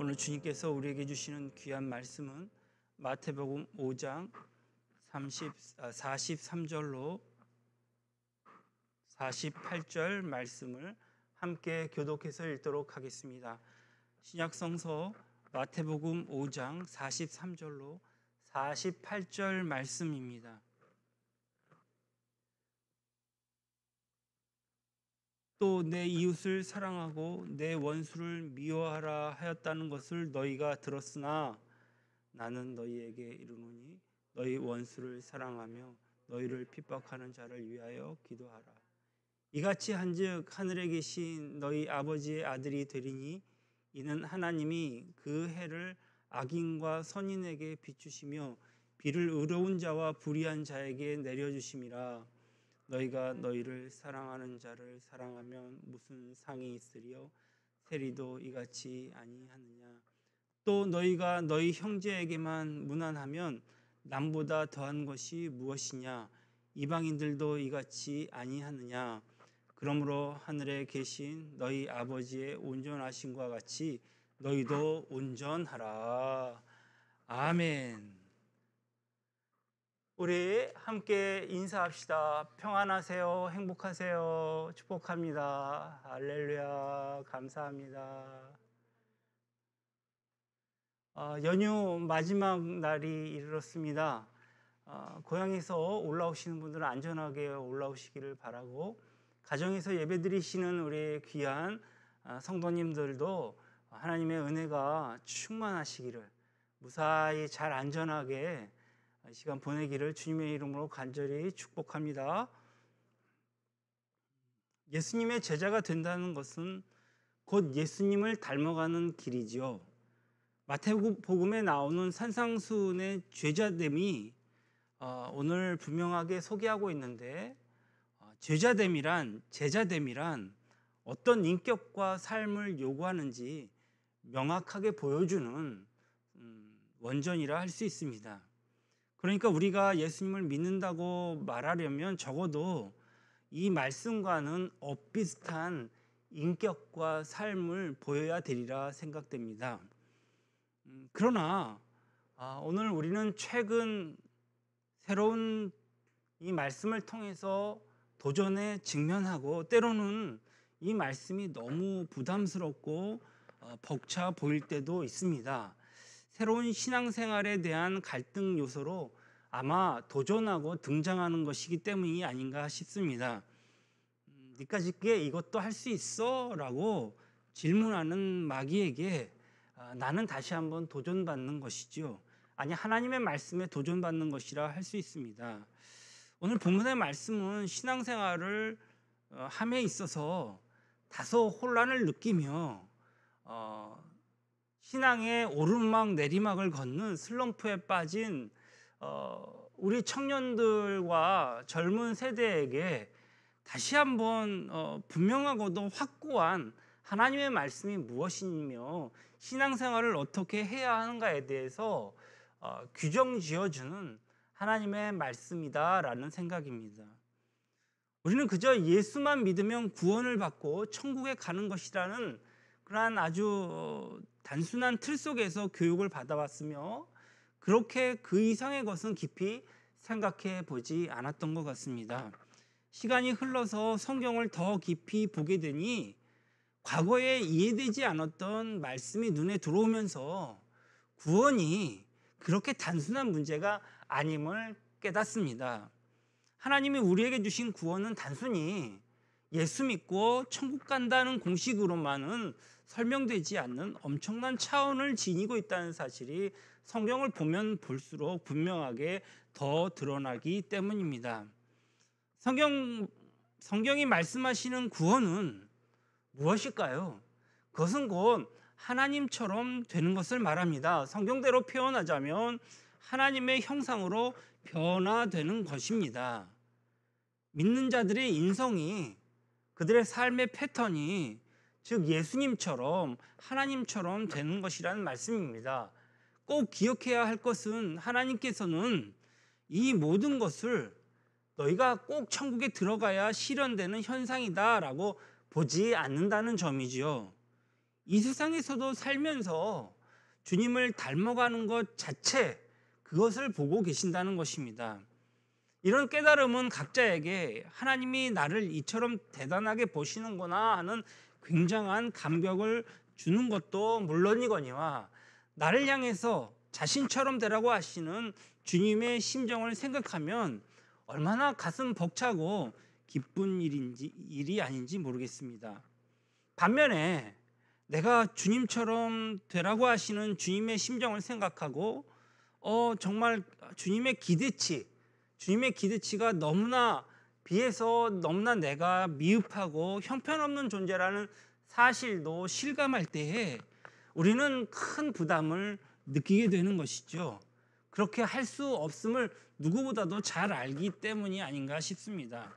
오늘 주님께서 우리에게 주시는 귀한 말씀은 마태복음 5장 43절로 48절 말씀을 함께 교독해서 읽도록 하겠습니다. 신약성서 마태복음 5장 43절로 48절 말씀입니다. 또 내 이웃을 사랑하고 내 원수를 미워하라 하였다는 것을 너희가 들었으나 나는 너희에게 이르노니 너희 원수를 사랑하며 너희를 핍박하는 자를 위하여 기도하라. 이같이 한즉 하늘에 계신 너희 아버지의 아들이 되리니 이는 하나님이 그 해를 악인과 선인에게 비추시며 비를 의로운 자와 불의한 자에게 내려주심이라. 너희가 너희를 사랑하는 자를 사랑하면 무슨 상이 있으리요? 세리도 이같이 아니하느냐? 또 너희가 너희 형제에게만 무난하면 남보다 더한 것이 무엇이냐? 이방인들도 이같이 아니하느냐? 그러므로 하늘에 계신 너희 아버지의 온전하심과 같이 너희도 온전하라. 아멘. 우리 함께 인사합시다. 평안하세요. 행복하세요. 축복합니다. 할렐루야. 감사합니다. 연휴 마지막 날이 이르렀습니다. 고향에서 올라오시는 분들은 안전하게 올라오시기를 바라고, 가정에서 예배드리시는 우리 귀한 성도님들도 하나님의 은혜가 충만하시기를, 무사히 잘 안전하게 시간 보내기를 주님의 이름으로 간절히 축복합니다. 예수님의 제자가 된다는 것은 곧 예수님을 닮아가는 길이지요. 마태복음에 나오는 산상수훈의 제자됨이 오늘 분명하게 소개하고 있는데, 제자됨이란 어떤 인격과 삶을 요구하는지 명확하게 보여주는 원전이라 할 수 있습니다. 그러니까 우리가 예수님을 믿는다고 말하려면 적어도 이 말씀과는 엇비슷한 인격과 삶을 보여야 되리라 생각됩니다. 그러나 오늘 우리는 최근 새로운 이 말씀을 통해서 도전에 직면하고, 때로는 이 말씀이 너무 부담스럽고 벅차 보일 때도 있습니다. 새로운 신앙생활에 대한 갈등 요소로 아마 도전하고 등장하는 것이기 때문이 아닌가 싶습니다. 니까짓게 이것도 할 수 있어? 라고 질문하는 마귀에게 나는 다시 한번 도전받는 것이죠. 아니, 하나님의 말씀에 도전받는 것이라 할 수 있습니다. 오늘 본문의 말씀은 신앙생활을 함에 있어서 다소 혼란을 느끼며 신앙의 오르막 내리막을 걷는 슬럼프에 빠진 우리 청년들과 젊은 세대에게 다시 한번 분명하고도 확고한 하나님의 말씀이 무엇이며 신앙생활을 어떻게 해야 하는가에 대해서 규정 지어주는 하나님의 말씀이다라는 생각입니다. 우리는 그저 예수만 믿으면 구원을 받고 천국에 가는 것이라는 그러한 아주 단순한 틀 속에서 교육을 받아왔으며, 그렇게 그 이상의 것은 깊이 생각해 보지 않았던 것 같습니다. 시간이 흘러서 성경을 더 깊이 보게 되니 과거에 이해되지 않았던 말씀이 눈에 들어오면서 구원이 그렇게 단순한 문제가 아님을 깨닫습니다. 하나님이 우리에게 주신 구원은 단순히 예수 믿고 천국 간다는 공식으로만은 설명되지 않는 엄청난 차원을 지니고 있다는 사실이 성경을 보면 볼수록 분명하게 더 드러나기 때문입니다. 성경이 말씀하시는 구원은 무엇일까요? 그것은 곧 하나님처럼 되는 것을 말합니다. 성경대로 표현하자면 하나님의 형상으로 변화되는 것입니다. 믿는 자들의 인성이, 그들의 삶의 패턴이 즉 예수님처럼 하나님처럼 되는 것이라는 말씀입니다. 꼭 기억해야 할 것은 하나님께서는 이 모든 것을 너희가 꼭 천국에 들어가야 실현되는 현상이다라고 보지 않는다는 점이지요. 이 세상에서도 살면서 주님을 닮아가는 것 자체, 그것을 보고 계신다는 것입니다. 이런 깨달음은 각자에게 하나님이 나를 이처럼 대단하게 보시는구나 하는 굉장한 감격을 주는 것도 물론이거니와, 나를 향해서 자신처럼 되라고 하시는 주님의 심정을 생각하면 얼마나 가슴 벅차고 기쁜 일이 아닌지 모르겠습니다. 반면에 내가 주님처럼 되라고 하시는 주님의 심정을 생각하고 정말 주님의 기대치가 너무나 비해서 너무나 내가 미흡하고 형편없는 존재라는 사실도 실감할 때에 우리는 큰 부담을 느끼게 되는 것이죠. 그렇게 할 수 없음을 누구보다도 잘 알기 때문이 아닌가 싶습니다.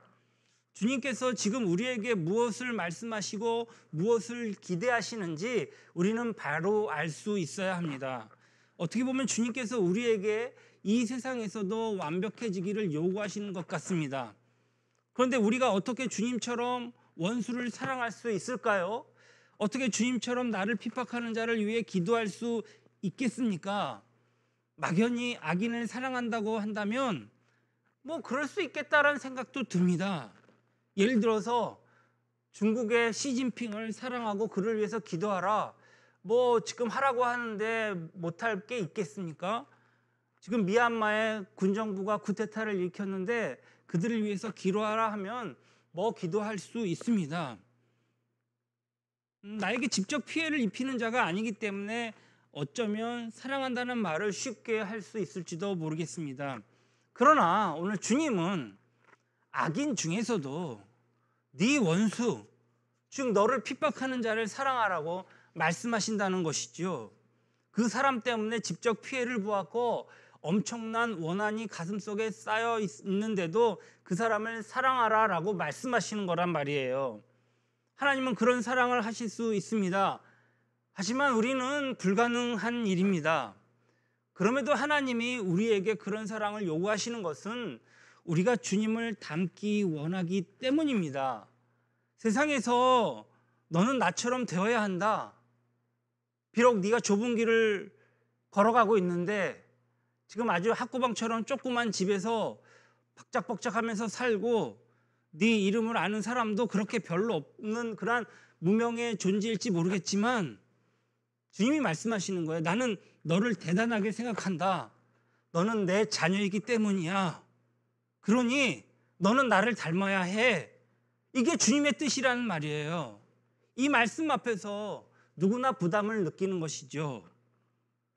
주님께서 지금 우리에게 무엇을 말씀하시고 무엇을 기대하시는지 우리는 바로 알 수 있어야 합니다. 어떻게 보면 주님께서 우리에게 이 세상에서도 완벽해지기를 요구하시는 것 같습니다. 그런데 우리가 어떻게 주님처럼 원수를 사랑할 수 있을까요? 어떻게 주님처럼 나를 핍박하는 자를 위해 기도할 수 있겠습니까? 막연히 악인을 사랑한다고 한다면 그럴 수 있겠다라는 생각도 듭니다. 예를 들어서 중국의 시진핑을 사랑하고 그를 위해서 기도하라. 지금 하라고 하는데 못할 게 있겠습니까? 지금 미얀마의 군정부가 쿠데타를 일으켰는데 그들을 위해서 기도하라 하면 기도할 수 있습니다. 나에게 직접 피해를 입히는 자가 아니기 때문에 어쩌면 사랑한다는 말을 쉽게 할 수 있을지도 모르겠습니다. 그러나 오늘 주님은 악인 중에서도 네 원수, 즉 너를 핍박하는 자를 사랑하라고 말씀하신다는 것이죠. 그 사람 때문에 직접 피해를 보았고 엄청난 원한이 가슴속에 쌓여 있는데도 그 사람을 사랑하라라고 말씀하시는 거란 말이에요. 하나님은 그런 사랑을 하실 수 있습니다. 하지만 우리는 불가능한 일입니다. 그럼에도 하나님이 우리에게 그런 사랑을 요구하시는 것은 우리가 주님을 닮기 원하기 때문입니다. 세상에서 너는 나처럼 되어야 한다. 비록 네가 좁은 길을 걸어가고 있는데 지금 아주 학구방처럼 조그만 집에서 박작박작하면서 살고 네 이름을 아는 사람도 그렇게 별로 없는 그런 무명의 존재일지 모르겠지만 주님이 말씀하시는 거예요. 나는 너를 대단하게 생각한다. 너는 내 자녀이기 때문이야. 그러니 너는 나를 닮아야 해. 이게 주님의 뜻이라는 말이에요. 이 말씀 앞에서 누구나 부담을 느끼는 것이죠.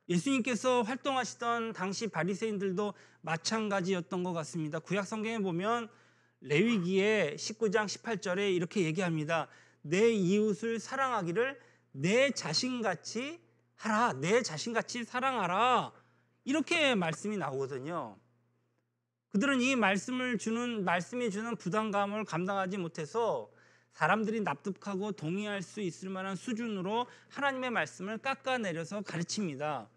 예수님께서 활동하시던 당시 바리새인들도 마찬가지였던 것 같습니다. 구약 성경에 보면 레위기의 19장 18절에 이렇게 얘기합니다. 내 이웃을 사랑하기를 내 자신같이 하라. 내 자신같이 사랑하라. 이렇게 말씀이 나오거든요. 그들은 이 말씀이 주는 부담감을 감당하지 못해서 사람들이 납득하고 동의할 수 있을 만한 수준으로 하나님의 말씀을 깎아내려서 가르칩니다.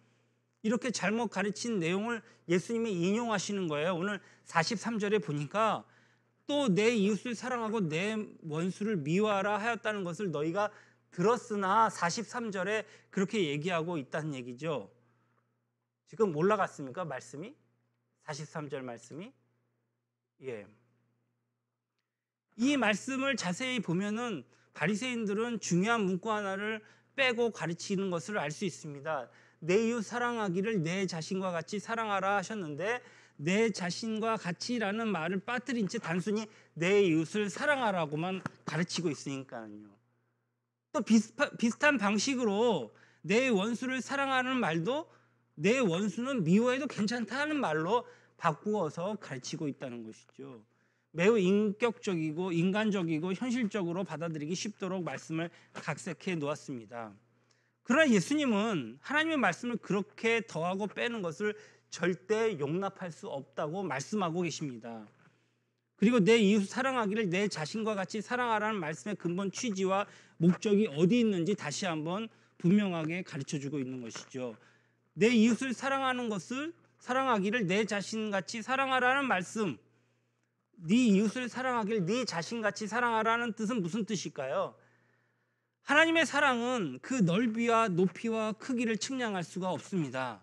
이렇게 잘못 가르친 내용을 예수님이 인용하시는 거예요. 오늘 43절에 보니까 또 내 이웃을 사랑하고 내 원수를 미워하라 하였다는 것을 너희가 들었으나 43절에 그렇게 얘기하고 있다는 얘기죠. 지금 올라갔습니까? 말씀이? 43절 말씀이? 예. 이 말씀을 자세히 보면은 바리새인들은 중요한 문구 하나를 빼고 가르치는 것을 알 수 있습니다. 내 이웃 사랑하기를 내 자신과 같이 사랑하라 하셨는데 내 자신과 같이라는 말을 빠뜨린 채 단순히 내 이웃을 사랑하라고만 가르치고 있으니까요. 또 비슷한 방식으로 내 원수를 사랑하는 말도 내 원수는 미워해도 괜찮다는 말로 바꾸어서 가르치고 있다는 것이죠. 매우 인격적이고 인간적이고 현실적으로 받아들이기 쉽도록 말씀을 각색해 놓았습니다. 그러나 예수님은 하나님의 말씀을 그렇게 더하고 빼는 것을 절대 용납할 수 없다고 말씀하고 계십니다. 그리고 내 이웃 사랑하기를 내 자신과 같이 사랑하라는 말씀의 근본 취지와 목적이 어디 있는지 다시 한번 분명하게 가르쳐주고 있는 것이죠. 내 이웃을 사랑하는 것을 사랑하기를 내 자신같이 사랑하라는 말씀, 네 이웃을 사랑하기를 네 자신같이 사랑하라는 뜻은 무슨 뜻일까요? 하나님의 사랑은 그 넓이와 높이와 크기를 측량할 수가 없습니다.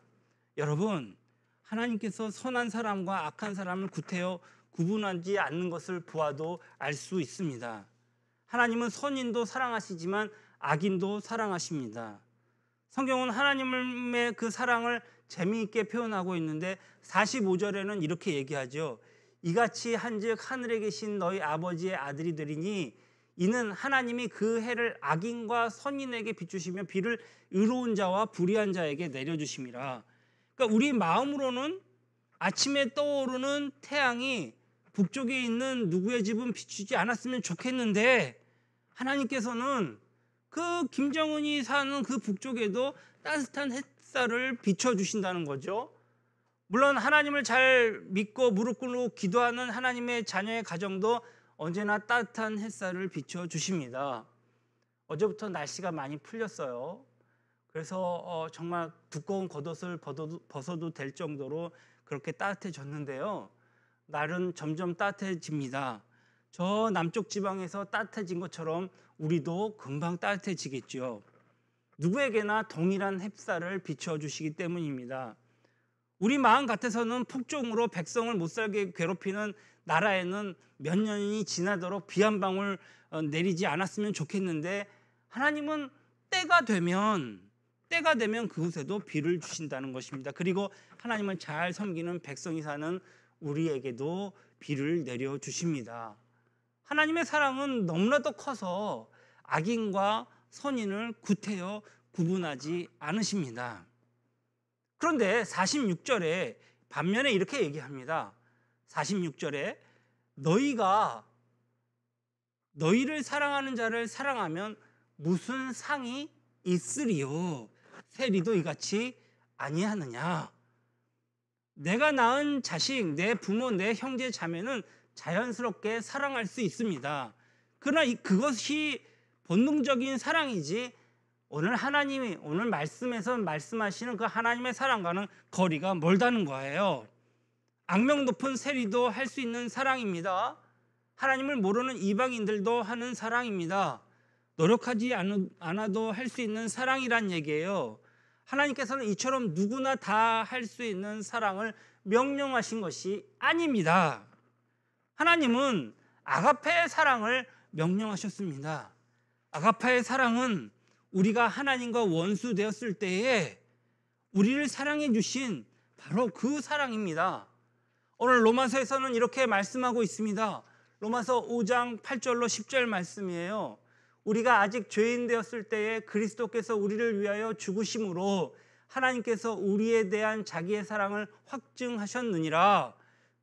여러분, 하나님께서 선한 사람과 악한 사람을 구태여 구분하지 않는 것을 보아도 알 수 있습니다. 하나님은 선인도 사랑하시지만 악인도 사랑하십니다. 성경은 하나님의 그 사랑을 재미있게 표현하고 있는데 45절에는 이렇게 얘기하죠. 이같이 한즉 하늘에 계신 너희 아버지의 아들이 되리니 이는 하나님이 그 해를 악인과 선인에게 비추시며 비를 의로운 자와 불의한 자에게 내려주심이라. 그러니까 우리 마음으로는 아침에 떠오르는 태양이 북쪽에 있는 누구의 집은 비추지 않았으면 좋겠는데 하나님께서는 그 김정은이 사는 그 북쪽에도 따뜻한 햇살을 비춰주신다는 거죠. 물론 하나님을 잘 믿고 무릎 꿇고 기도하는 하나님의 자녀의 가정도 언제나 따뜻한 햇살을 비춰주십니다. 어제부터 날씨가 많이 풀렸어요. 그래서 정말 두꺼운 겉옷을 벗어도 될 정도로 그렇게 따뜻해졌는데요. 날은 점점 따뜻해집니다. 저 남쪽 지방에서 따뜻해진 것처럼 우리도 금방 따뜻해지겠죠. 누구에게나 동일한 햇살을 비춰주시기 때문입니다. 우리 마음 같아서는 폭종으로 백성을 못 살게 괴롭히는 나라에는 몇 년이 지나도록 비 한 방울 내리지 않았으면 좋겠는데 하나님은 때가 되면 그곳에도 비를 주신다는 것입니다. 그리고 하나님을 잘 섬기는 백성이 사는 우리에게도 비를 내려주십니다. 하나님의 사랑은 너무나도 커서 악인과 선인을 구태여 구분하지 않으십니다. 그런데 46절에 반면에 이렇게 얘기합니다. 46절에 너희를 사랑하는 자를 사랑하면 무슨 상이 있으리요? 세리도 이같이 아니하느냐? 내가 낳은 자식, 내 부모, 내 형제 자매는 자연스럽게 사랑할 수 있습니다. 그러나 그것이 본능적인 사랑이지 오늘 하나님이 오늘 말씀에서 말씀하시는 그 하나님의 사랑과는 거리가 멀다는 거예요. 악명 높은 세리도 할 수 있는 사랑입니다. 하나님을 모르는 이방인들도 하는 사랑입니다. 노력하지 않아도 할 수 있는 사랑이란 얘기예요. 하나님께서는 이처럼 누구나 다 할 수 있는 사랑을 명령하신 것이 아닙니다. 하나님은 아가페의 사랑을 명령하셨습니다. 아가페의 사랑은 우리가 하나님과 원수 되었을 때에 우리를 사랑해 주신 바로 그 사랑입니다. 오늘 로마서에서는 이렇게 말씀하고 있습니다. 로마서 5장 8절로 10절 말씀이에요. 우리가 아직 죄인 되었을 때에 그리스도께서 우리를 위하여 죽으심으로 하나님께서 우리에 대한 자기의 사랑을 확증하셨느니라.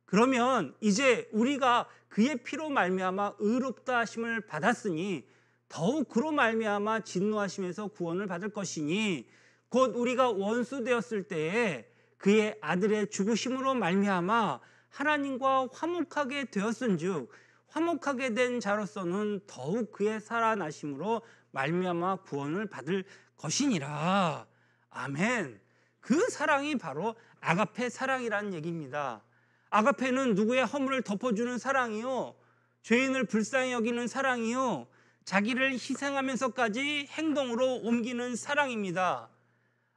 그러면 이제 우리가 그의 피로 말미암아 의롭다 하심을 받았으니 더욱 그로 말미암아 진노하심에서 구원을 받을 것이니 곧 우리가 원수 되었을 때에 그의 아들의 죽으심으로 말미암아 하나님과 화목하게 되었은즉 화목하게 된 자로서는 더욱 그의 살아나심으로 말미암아 구원을 받을 것이니라. 아멘. 그 사랑이 바로 아가페 사랑이라는 얘기입니다. 아가페는 누구의 허물을 덮어주는 사랑이요, 죄인을 불쌍히 여기는 사랑이요, 자기를 희생하면서까지 행동으로 옮기는 사랑입니다.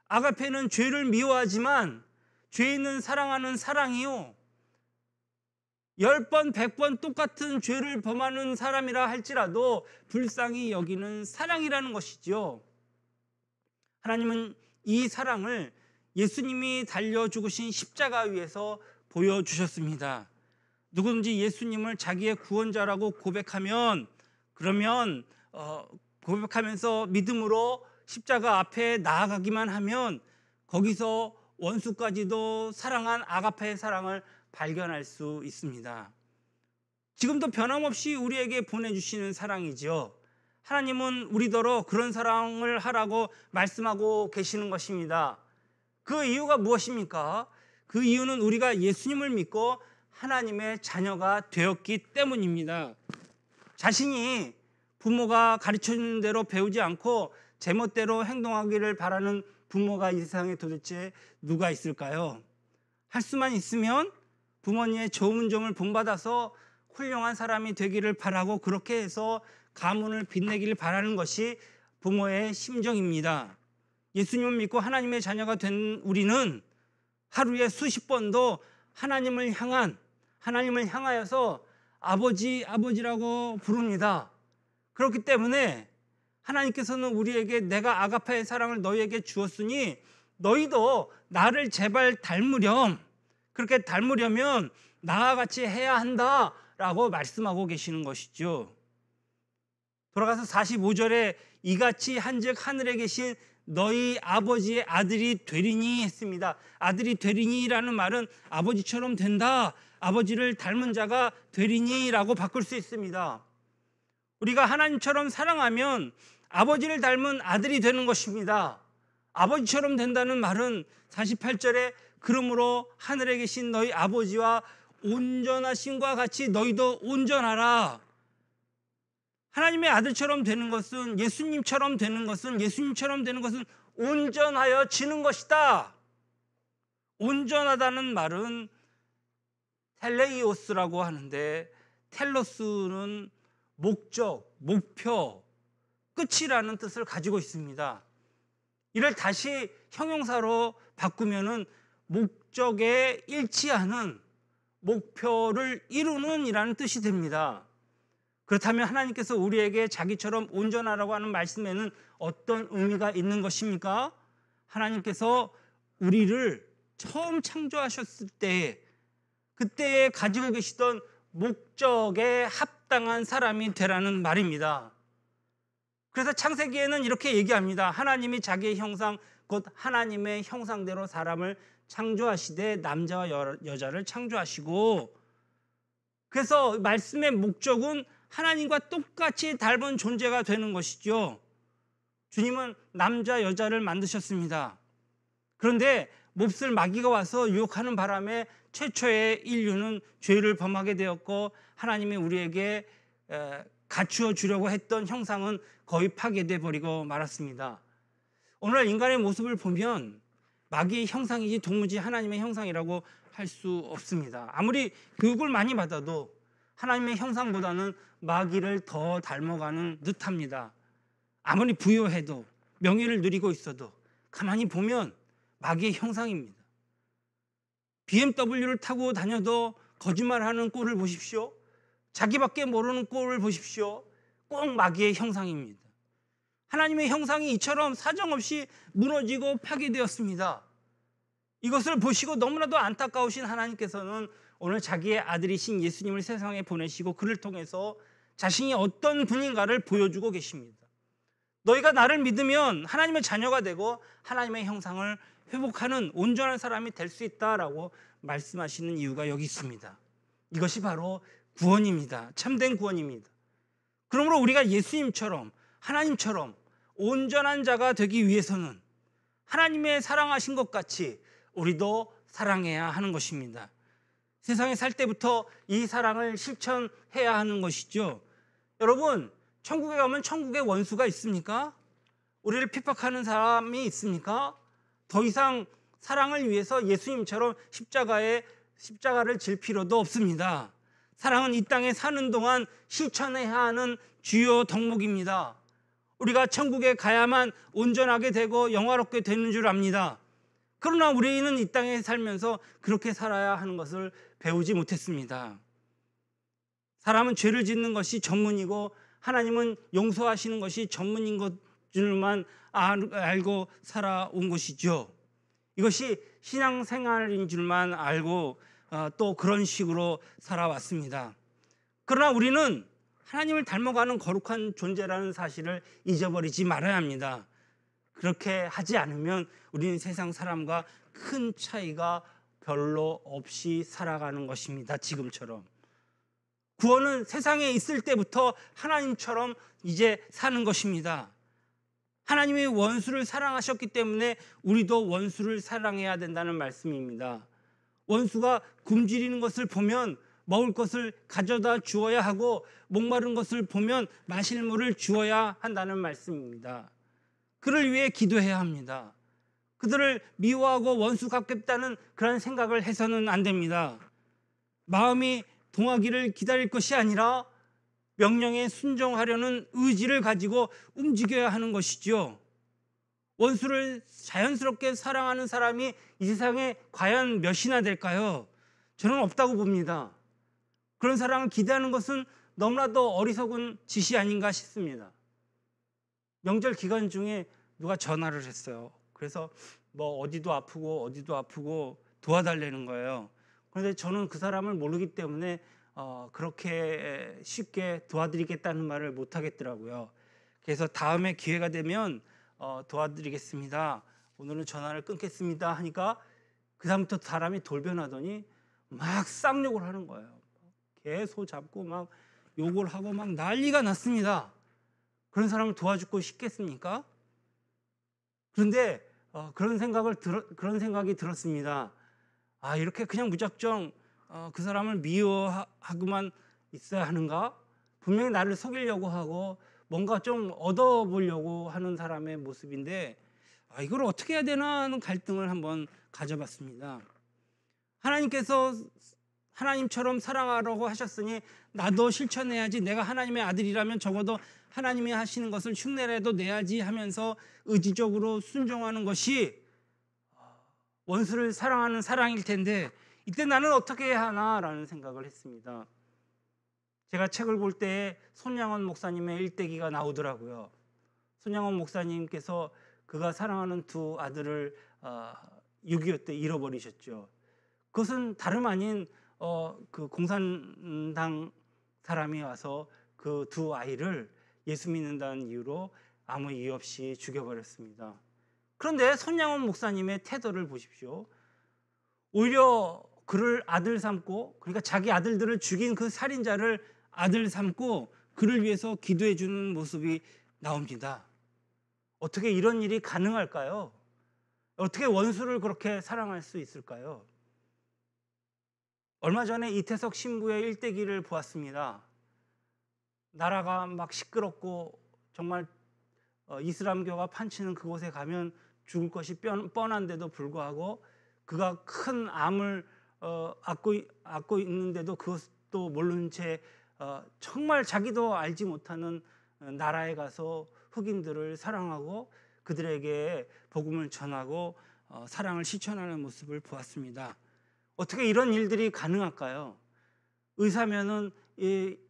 아가페는 죄를 미워하지만 죄인은 사랑하는 사랑이요, 10번, 100번 똑같은 죄를 범하는 사람이라 할지라도 불쌍히 여기는 사랑이라는 것이죠. 하나님은 이 사랑을 예수님이 달려 죽으신 십자가 위에서 보여주셨습니다. 누구든지 예수님을 자기의 구원자라고 고백하면 고백하면서 믿음으로 십자가 앞에 나아가기만 하면 거기서 원수까지도 사랑한 아가페의 사랑을 발견할 수 있습니다. 지금도 변함없이 우리에게 보내주시는 사랑이죠. 하나님은 우리더러 그런 사랑을 하라고 말씀하고 계시는 것입니다. 그 이유가 무엇입니까? 그 이유는 우리가 예수님을 믿고 하나님의 자녀가 되었기 때문입니다. 자신이 부모가 가르쳐주는 대로 배우지 않고 제멋대로 행동하기를 바라는 부모가 이 세상에 도대체 누가 있을까요? 할 수만 있으면 부모님의 좋은 점을 본받아서 훌륭한 사람이 되기를 바라고 그렇게 해서 가문을 빛내기를 바라는 것이 부모의 심정입니다. 예수님을 믿고 하나님의 자녀가 된 우리는 하루에 수십 번도 하나님을 향하여서 아버지라고 부릅니다. 그렇기 때문에 하나님께서는 우리에게 내가 아가페의 사랑을 너희에게 주었으니 너희도 나를 제발 그렇게 닮으려면 나와 같이 해야 한다라고 말씀하고 계시는 것이죠. 돌아가서 45절에 이같이 한즉 하늘에 계신 너희 아버지의 아들이 되리니 했습니다. 아들이 되리니라는 말은 아버지처럼 된다, 아버지를 닮은 자가 되리니라고 바꿀 수 있습니다. 우리가 하나님처럼 사랑하면 아버지를 닮은 아들이 되는 것입니다. 아버지처럼 된다는 말은 48절에 그러므로 하늘에 계신 너희 아버지와 온전하심과 같이 너희도 온전하라. 하나님의 아들처럼 되는 것은, 예수님처럼 되는 것은 온전하여지는 것이다. 온전하다는 말은 텔레이오스라고 하는데, 텔로스는 목적, 목표, 끝이라는 뜻을 가지고 있습니다. 이를 다시 형용사로 바꾸면은 목적에 일치하는, 목표를 이루는 이라는 뜻이 됩니다. 그렇다면 하나님께서 우리에게 자기처럼 온전하라고 하는 말씀에는 어떤 의미가 있는 것입니까? 하나님께서 우리를 처음 창조하셨을 때, 그때에 가지고 계시던 목적에 합당한 사람이 되라는 말입니다. 그래서 창세기에는 이렇게 얘기합니다. 하나님이 자기의 형상, 곧 하나님의 형상대로 사람을 창조하시되 남자와 여자를 창조하시고, 그래서 말씀의 목적은 하나님과 똑같이 닮은 존재가 되는 것이죠. 주님은 남자 여자를 만드셨습니다. 그런데 몹쓸 마귀가 와서 유혹하는 바람에 최초의 인류는 죄를 범하게 되었고, 하나님이 우리에게 갖추어 주려고 했던 형상은 거의 파괴돼 버리고 말았습니다. 오늘 인간의 모습을 보면 마귀의 형상이지 도무지 하나님의 형상이라고 할 수 없습니다. 아무리 교육을 많이 받아도 하나님의 형상보다는 마귀를 더 닮아가는 듯합니다. 아무리 부유해도, 명예를 누리고 있어도 가만히 보면 마귀의 형상입니다. BMW를 타고 다녀도 거짓말하는 꼴을 보십시오. 자기밖에 모르는 꼴을 보십시오. 꼭 마귀의 형상입니다. 하나님의 형상이 이처럼 사정없이 무너지고 파괴되었습니다. 이것을 보시고 너무나도 안타까우신 하나님께서는 오늘 자기의 아들이신 예수님을 세상에 보내시고 그를 통해서 자신이 어떤 분인가를 보여주고 계십니다. 너희가 나를 믿으면 하나님의 자녀가 되고 하나님의 형상을 회복하는 온전한 사람이 될 수 있다라고 말씀하시는 이유가 여기 있습니다. 이것이 바로 구원입니다. 참된 구원입니다. 그러므로 우리가 예수님처럼, 하나님처럼 온전한 자가 되기 위해서는 하나님의 사랑하신 것 같이 우리도 사랑해야 하는 것입니다. 세상에 살 때부터 이 사랑을 실천해야 하는 것이죠. 여러분, 천국에 가면 천국에 원수가 있습니까? 우리를 핍박하는 사람이 있습니까? 더 이상 사랑을 위해서 예수님처럼 십자가를 질 필요도 없습니다. 사랑은 이 땅에 사는 동안 실천해야 하는 주요 덕목입니다. 우리가 천국에 가야만 온전하게 되고 영화롭게 되는 줄 압니다. 그러나 우리는 이 땅에 살면서 그렇게 살아야 하는 것을 배우지 못했습니다. 사람은 죄를 짓는 것이 전문이고 하나님은 용서하시는 것이 전문인 것줄만 알고 살아온 것이죠. 이것이 신앙생활인 줄만 알고 또 그런 식으로 살아왔습니다. 그러나 우리는 하나님을 닮아가는 거룩한 존재라는 사실을 잊어버리지 말아야 합니다. 그렇게 하지 않으면 우리는 세상 사람과 큰 차이가 별로 없이 살아가는 것입니다. 지금처럼. 구원은 세상에 있을 때부터 하나님처럼 이제 사는 것입니다. 하나님이 원수를 사랑하셨기 때문에 우리도 원수를 사랑해야 된다는 말씀입니다. 원수가 굶주리는 것을 보면 먹을 것을 가져다 주어야 하고, 목마른 것을 보면 마실 물을 주어야 한다는 말씀입니다. 그를 위해 기도해야 합니다. 그들을 미워하고 원수 같겠다는 그런 생각을 해서는 안 됩니다. 마음이 동하기를 기다릴 것이 아니라 명령에 순종하려는 의지를 가지고 움직여야 하는 것이죠. 원수를 자연스럽게 사랑하는 사람이 이 세상에 과연 몇이나 될까요? 저는 없다고 봅니다. 그런 사랑을 기대하는 것은 너무나도 어리석은 짓이 아닌가 싶습니다. 명절 기간 중에 누가 전화를 했어요. 그래서 뭐 어디도 아프고 도와달라는 거예요. 그런데 저는 그 사람을 모르기 때문에 그렇게 쉽게 도와드리겠다는 말을 못 하겠더라고요. 그래서 다음에 기회가 되면 도와드리겠습니다. 오늘은 전화를 끊겠습니다 하니까 그 다음부터 사람이 돌변하더니 막 쌍욕을 하는 거예요. 개소 잡고 막 욕을 하고 막 난리가 났습니다. 그런 사람을 도와주고 싶겠습니까? 그런데 그런 생각이 들었습니다. 이렇게 그냥 무작정 그 사람을 미워하고만 있어야 하는가? 분명히 나를 속이려고 하고 뭔가 좀 얻어보려고 하는 사람의 모습인데 이걸 어떻게 해야 되나 하는 갈등을 한번 가져봤습니다. 하나님께서 하나님처럼 사랑하라고 하셨으니 나도 실천해야지, 내가 하나님의 아들이라면 적어도 하나님이 하시는 것을 흉내라도 내야지 하면서 의지적으로 순종하는 것이 원수를 사랑하는 사랑일 텐데 이때 나는 어떻게 해야 하나라는 생각을 했습니다. 제가 책을 볼 때 손양원 목사님의 일대기가 나오더라고요. 손양원 목사님께서 그가 사랑하는 두 아들을 6.25 때 잃어버리셨죠. 그것은 다름 아닌 그 공산당 사람이 와서 그 두 아이를 예수 믿는다는 이유로 아무 이유 없이 죽여버렸습니다. 그런데 손양원 목사님의 태도를 보십시오. 오히려 그를 아들 삼고, 그러니까 자기 아들들을 죽인 그 살인자를 아들 삼고 그를 위해서 기도해 주는 모습이 나옵니다. 어떻게 이런 일이 가능할까요? 어떻게 원수를 그렇게 사랑할 수 있을까요? 얼마 전에 이태석 신부의 일대기를 보았습니다. 나라가 막 시끄럽고 정말 이슬람교가 판치는 그곳에 가면 죽을 것이 뻔한데도 불구하고 그가 큰 암을 앓고 있는데도 그것도 모르는 채 정말 자기도 알지 못하는 나라에 가서 흑인들을 사랑하고 그들에게 복음을 전하고 사랑을 실천하는 모습을 보았습니다. 어떻게 이런 일들이 가능할까요? 의사면은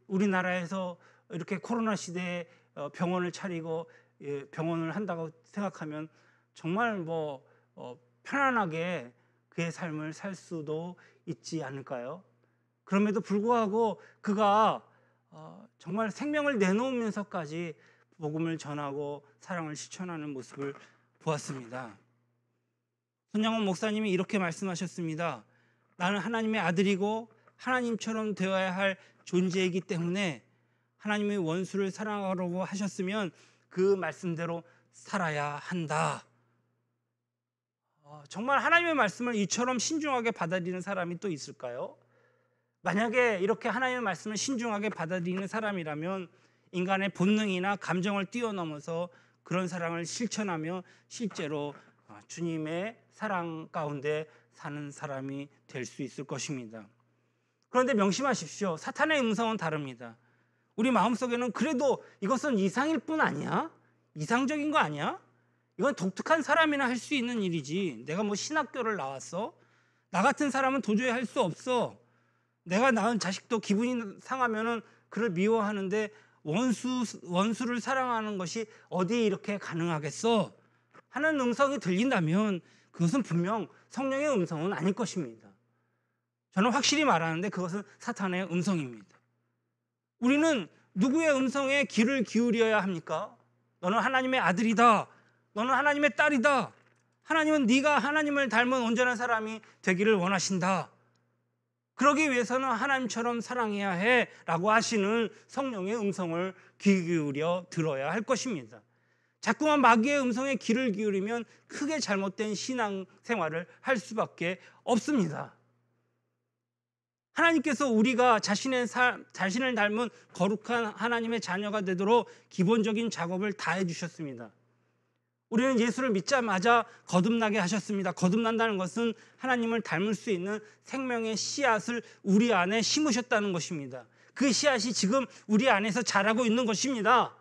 우리나라에서 이렇게 코로나 시대에 병원을 차리고 병원을 한다고 생각하면 정말 편안하게 그의 삶을 살 수도 있지 않을까요? 그럼에도 불구하고 그가 정말 생명을 내놓으면서까지 복음을 전하고 사랑을 실천하는 모습을 보았습니다. 손양원 목사님이 이렇게 말씀하셨습니다. 나는 하나님의 아들이고 하나님처럼 되어야 할 존재이기 때문에 하나님의 원수를 사랑하라고 하셨으면 그 말씀대로 살아야 한다. 정말 하나님의 말씀을 이처럼 신중하게 받아들이는 사람이 또 있을까요? 만약에 이렇게 하나님의 말씀을 신중하게 받아들이는 사람이라면 인간의 본능이나 감정을 뛰어넘어서 그런 사랑을 실천하며 실제로 주님의 사랑 가운데 사는 사람이 될 수 있을 것입니다. 그런데 명심하십시오. 사탄의 음성은 다릅니다. 우리 마음속에는 그래도 이것은 이상일 뿐 아니야? 이상적인 거 아니야? 이건 독특한 사람이나 할 수 있는 일이지. 내가 신학교를 나왔어? 나 같은 사람은 도저히 할 수 없어. 내가 낳은 자식도 기분이 상하면은 그를 미워하는데 원수를 사랑하는 것이 어디 이렇게 가능하겠어? 하는 음성이 들린다면 그것은 분명 성령의 음성은 아닐 것입니다. 저는 확실히 말하는데 그것은 사탄의 음성입니다. 우리는 누구의 음성에 귀를 기울여야 합니까? 너는 하나님의 아들이다. 너는 하나님의 딸이다. 하나님은 네가 하나님을 닮은 온전한 사람이 되기를 원하신다. 그러기 위해서는 하나님처럼 사랑해야 해라고 하시는 성령의 음성을 귀 기울여 들어야 할 것입니다. 자꾸만 마귀의 음성에 귀를 기울이면 크게 잘못된 신앙 생활을 할 수밖에 없습니다. 하나님께서 우리가 자신을 닮은 거룩한 하나님의 자녀가 되도록 기본적인 작업을 다 해주셨습니다. 우리는 예수를 믿자마자 거듭나게 하셨습니다. 거듭난다는 것은 하나님을 닮을 수 있는 생명의 씨앗을 우리 안에 심으셨다는 것입니다. 그 씨앗이 지금 우리 안에서 자라고 있는 것입니다.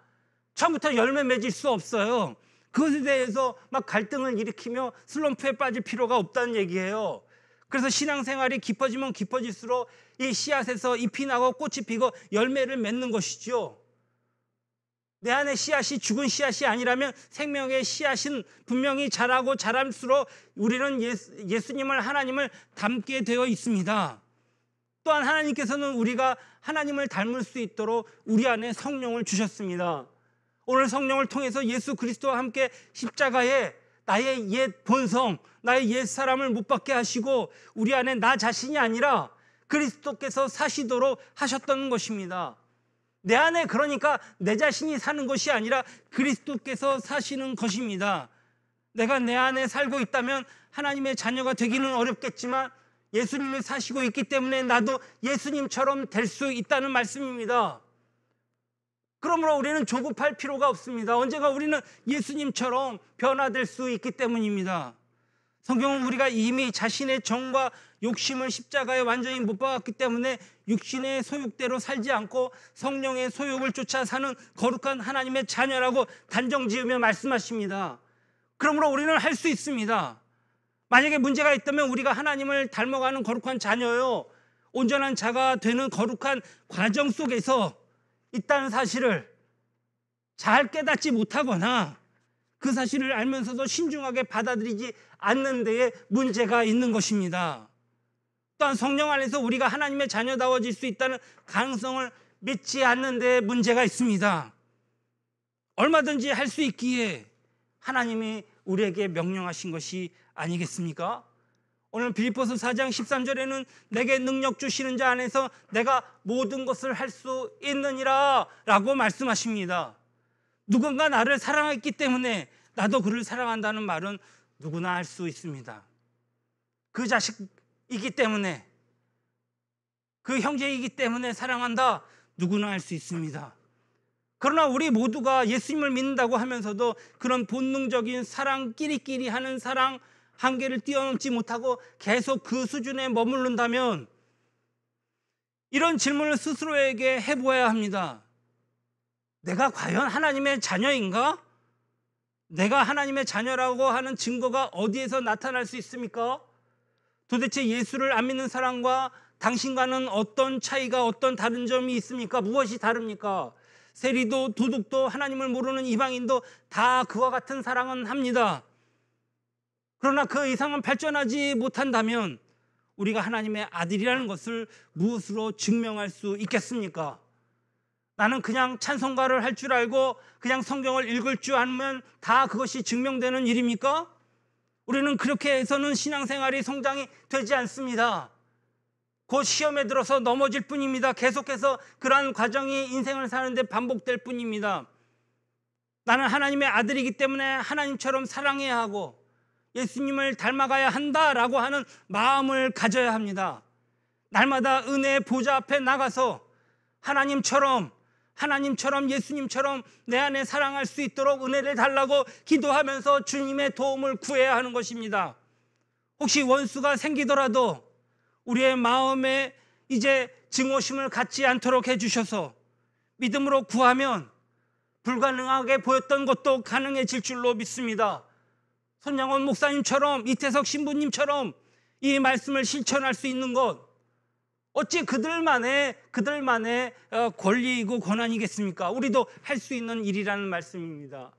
처음부터 열매 맺을 수 없어요. 그것에 대해서 막 갈등을 일으키며 슬럼프에 빠질 필요가 없다는 얘기예요. 그래서 신앙생활이 깊어지면 깊어질수록 이 씨앗에서 잎이 나고 꽃이 피고 열매를 맺는 것이죠. 내 안에 씨앗이 죽은 씨앗이 아니라면 생명의 씨앗은 분명히 자라고 자랄수록 우리는 예수님을, 하나님을 닮게 되어 있습니다. 또한 하나님께서는 우리가 하나님을 닮을 수 있도록 우리 안에 성령을 주셨습니다. 오늘 성령을 통해서 예수 그리스도와 함께 십자가에 나의 옛 본성, 나의 옛 사람을 못 박게 하시고 우리 안에 나 자신이 아니라 그리스도께서 사시도록 하셨던 것입니다. 내 안에, 그러니까 내 자신이 사는 것이 아니라 그리스도께서 사시는 것입니다. 내가 내 안에 살고 있다면 하나님의 자녀가 되기는 어렵겠지만 예수님이 사시고 있기 때문에 나도 예수님처럼 될 수 있다는 말씀입니다. 그러므로 우리는 조급할 필요가 없습니다. 언젠가 우리는 예수님처럼 변화될 수 있기 때문입니다. 성경은 우리가 이미 자신의 정과 욕심을 십자가에 완전히 못 박았기 때문에 육신의 소욕대로 살지 않고 성령의 소욕을 쫓아 사는 거룩한 하나님의 자녀라고 단정지으며 말씀하십니다. 그러므로 우리는 할 수 있습니다. 만약에 문제가 있다면 우리가 하나님을 닮아가는 거룩한 자녀요, 온전한 자가 되는 거룩한 과정 속에서 있다는 사실을 잘 깨닫지 못하거나 그 사실을 알면서도 신중하게 받아들이지 않는 데에 문제가 있는 것입니다. 또한 성령 안에서 우리가 하나님의 자녀다워질 수 있다는 가능성을 믿지 않는 데에 문제가 있습니다. 얼마든지 할 수 있기에 하나님이 우리에게 명령하신 것이 아니겠습니까? 오늘 빌립보서 4장 13절에는 내게 능력 주시는 자 안에서 내가 모든 것을 할 수 있느니라 라고 말씀하십니다. 누군가 나를 사랑했기 때문에 나도 그를 사랑한다는 말은 누구나 할 수 있습니다. 그 자식이기 때문에, 그 형제이기 때문에 사랑한다, 누구나 할 수 있습니다. 그러나 우리 모두가 예수님을 믿는다고 하면서도 그런 본능적인 사랑, 끼리끼리 하는 사랑 한계를 뛰어넘지 못하고 계속 그 수준에 머무른다면 이런 질문을 스스로에게 해보아야 합니다. 내가 과연 하나님의 자녀인가? 내가 하나님의 자녀라고 하는 증거가 어디에서 나타날 수 있습니까? 도대체 예수를 안 믿는 사람과 당신과는 어떤 차이가, 어떤 다른 점이 있습니까? 무엇이 다릅니까? 세리도 도둑도 하나님을 모르는 이방인도 다 그와 같은 사랑은 합니다. 그러나 그 이상은 발전하지 못한다면 우리가 하나님의 아들이라는 것을 무엇으로 증명할 수 있겠습니까? 나는 그냥 찬송가를 할 줄 알고 그냥 성경을 읽을 줄 알면 다 그것이 증명되는 일입니까? 우리는 그렇게 해서는 신앙생활이 성장이 되지 않습니다. 곧 시험에 들어서 넘어질 뿐입니다. 계속해서 그러한 과정이 인생을 사는데 반복될 뿐입니다. 나는 하나님의 아들이기 때문에 하나님처럼 사랑해야 하고 예수님을 닮아가야 한다라고 하는 마음을 가져야 합니다. 날마다 은혜의 보좌 앞에 나가서 하나님처럼 예수님처럼 내 안에 사랑할 수 있도록 은혜를 달라고 기도하면서 주님의 도움을 구해야 하는 것입니다. 혹시 원수가 생기더라도 우리의 마음에 이제 증오심을 갖지 않도록 해주셔서 믿음으로 구하면 불가능하게 보였던 것도 가능해질 줄로 믿습니다. 손양원 목사님처럼, 이태석 신부님처럼 이 말씀을 실천할 수 있는 것, 어찌 그들만의 권리이고 권한이겠습니까? 우리도 할 수 있는 일이라는 말씀입니다.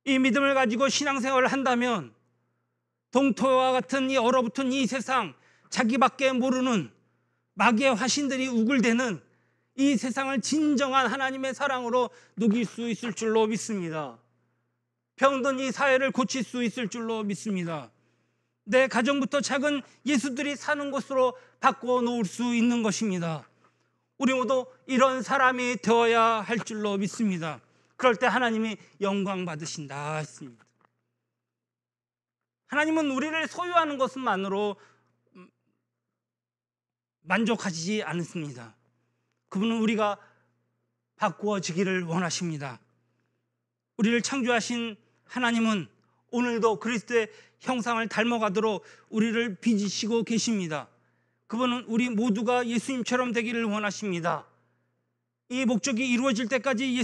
이 믿음을 가지고 신앙생활을 한다면 동토와 같은 이 얼어붙은 이 세상, 자기밖에 모르는 마귀의 화신들이 우글대는 이 세상을 진정한 하나님의 사랑으로 누길 수 있을 줄로 믿습니다. 병든 이 사회를 고칠 수 있을 줄로 믿습니다. 내 가정부터 작은 예수들이 사는 곳으로 바꿔 놓을 수 있는 것입니다. 우리 모두 이런 사람이 되어야 할 줄로 믿습니다. 그럴 때 하나님이 영광 받으신다 했습니다. 하나님은 우리를 소유하는 것만으로 만족하지 않습니다. 그분은 우리가 바꾸어지기를 원하십니다. 우리를 창조하신 하나님은 오늘도 그리스도의 형상을 닮아가도록 우리를 빚으시고 계십니다. 그분은 우리 모두가 예수님처럼 되기를 원하십니다. 이 목적이 이루어질 때까지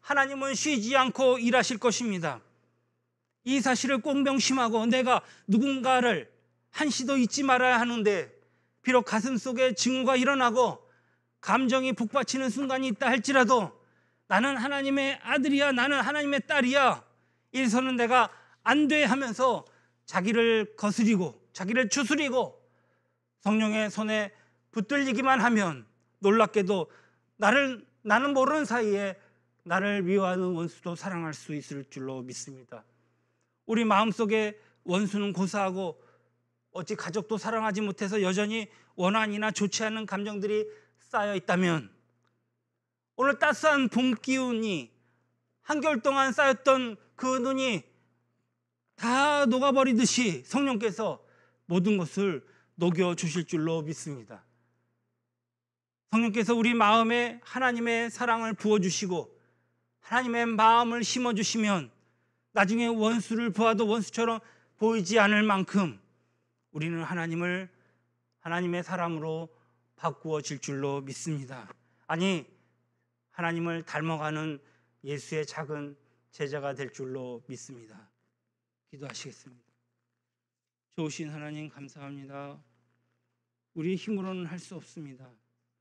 하나님은 쉬지 않고 일하실 것입니다. 이 사실을 꼭 명심하고 내가 누군가를 한시도 잊지 말아야 하는데, 비록 가슴 속에 증오가 일어나고 감정이 북받치는 순간이 있다 할지라도 나는 하나님의 아들이야, 나는 하나님의 딸이야, 이래서는 내가 안 돼 하면서 자기를 거스리고 자기를 추스리고 성령의 손에 붙들리기만 하면 놀랍게도 나는 모르는 사이에 나를 미워하는 원수도 사랑할 수 있을 줄로 믿습니다. 우리 마음속에 원수는 고사하고 어찌 가족도 사랑하지 못해서 여전히 원한이나 좋지 않은 감정들이 쌓여 있다면, 오늘 따스한 봄 기운이 한겨울 동안 쌓였던 그 눈이 다 녹아버리듯이 성령께서 모든 것을 녹여주실 줄로 믿습니다. 성령께서 우리 마음에 하나님의 사랑을 부어주시고 하나님의 마음을 심어주시면 나중에 원수를 보아도 원수처럼 보이지 않을 만큼 우리는 하나님의 사람으로 바꾸어질 줄로 믿습니다. 아니, 하나님을 닮아가는 예수의 작은 제자가 될 줄로 믿습니다. 기도하시겠습니다. 좋으신 하나님 감사합니다. 우리의 힘으로는 할 수 없습니다.